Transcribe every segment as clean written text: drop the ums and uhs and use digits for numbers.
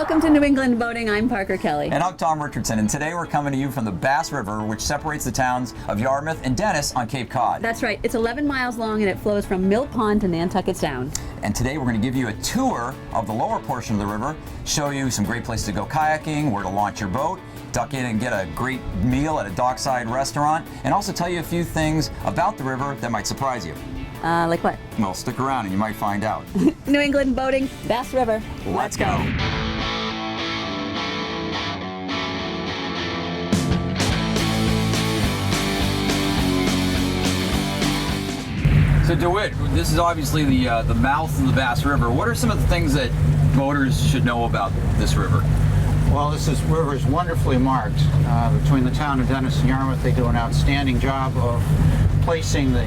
Welcome to New England Boating. I'm Parker Kelley. And I'm Tom Richardson, and today we're coming to you from the Bass River, which separates the towns of Yarmouth and Dennis on Cape Cod. That's right. It's 11 miles long and it flows from Mill Pond to Nantucket Sound. And today we're going to give you a tour of the lower portion of the river, show you some great places to go kayaking, where to launch your boat, duck in and get a great meal at a dockside restaurant, and also tell you a few things about the river that might surprise you. Like what? Well, stick around and you might find out. New England Boating, Bass River. Let's go. So DeWitt, this is obviously the mouth of the Bass River. What are some of the things that boaters should know about this river? Well, this river is wonderfully marked. Between the town of Dennis and Yarmouth, they do an outstanding job of placing the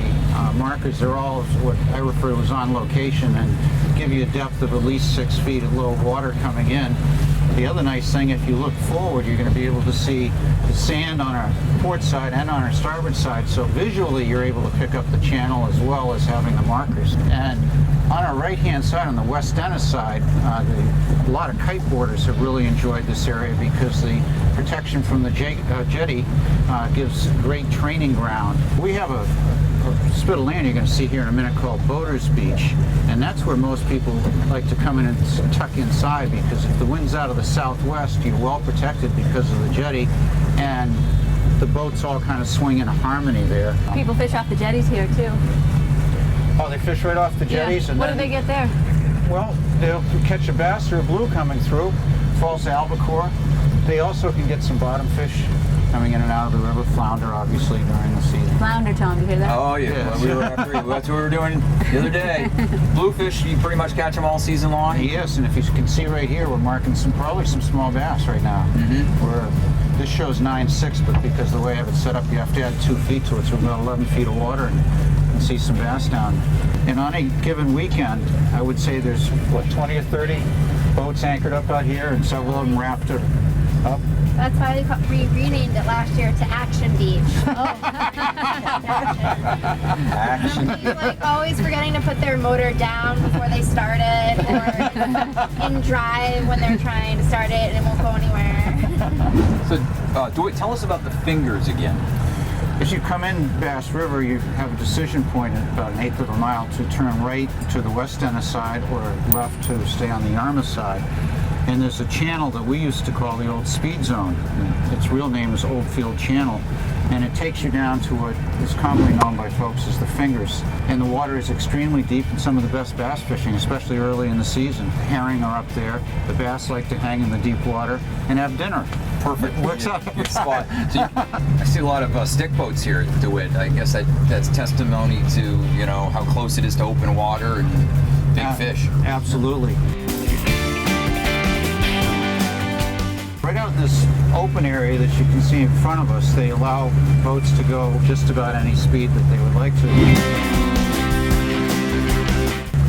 markers. They're all what I refer to as on location and give you a depth of at least 6 feet at low water coming in. The other nice thing, if you look forward, you're going to be able to see the sand on our port side and on our starboard side. So visually, you're able to pick up the channel as well as having the markers. And on our right-hand side, on the West Dennis side, a lot of kite boarders have really enjoyed this area because the protection from the jetty gives great training ground. We have a spit of land you're going to see here in a minute called Boaters Beach, and that's where most people like to come in and tuck inside, because if the wind's out of the southwest, you're well protected because of the jetty, and the boats all kind of swing in harmony there. People fish off the jetties here too. Oh, they fish right off the jetties? Yeah. And what then, do they get there? Well, they'll catch a bass or a blue coming through, false albacore. They also can get some bottom fish coming in and out of the river, flounder obviously during the season. Flounder, Tom, you hear that? Oh yeah, Yes. That's what we were doing the other day. Bluefish, you pretty much catch them all season long? Yes, and if you can see right here, we're marking probably some small bass right now. This shows 9.6, but because the way I have it set up, you have to add 2 feet to it, so we've got 11 feet of water and see some bass down. And on a given weekend, I would say there's, what, 20 or 30 boats anchored up out here, and several of them wrapped up. That's why we renamed it last year to Action Beach. Action. Like always forgetting to put their motor down before they start it, or in drive when they're trying to start it and it won't go anywhere. So, DeWitt, tell us about the fingers again. As you come in Bass River, you have a decision point at about 1/8 of a mile to turn right to the West Dennis side or left to stay on the Yarmouth side. And there's a channel that we used to call the Old Speed Zone. Its real name is Oldfield Channel. And it takes you down to what is commonly known by folks as the Fingers. And the water is extremely deep and some of the best bass fishing, especially early in the season. Herring are up there. The bass like to hang in the deep water and have dinner. Perfect. Works out. Good spot. So I see a lot of stick boats here at DeWitt. I guess that's testimony to, you know, how close it is to open water and big fish. Absolutely. Right out in this open area that you can see in front of us, they allow boats to go just about any speed that they would like to.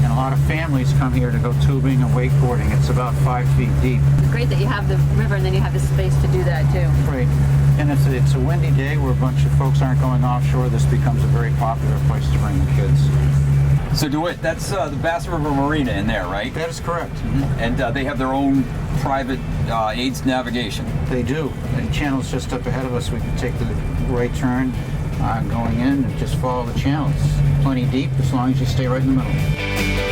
And a lot of families come here to go tubing and wakeboarding. It's about 5 feet deep. It's great that you have the river and then you have the space to do that too. Right. And if it's a windy day where a bunch of folks aren't going offshore, this becomes a very popular place to bring the kids. So DeWitt, that's the Bass River Marina in there, right? That is correct. And they have their own private aids navigation. They do. The channel's just up ahead of us. We can take the right turn going in and just follow the channel. It's plenty deep as long as you stay right in the middle.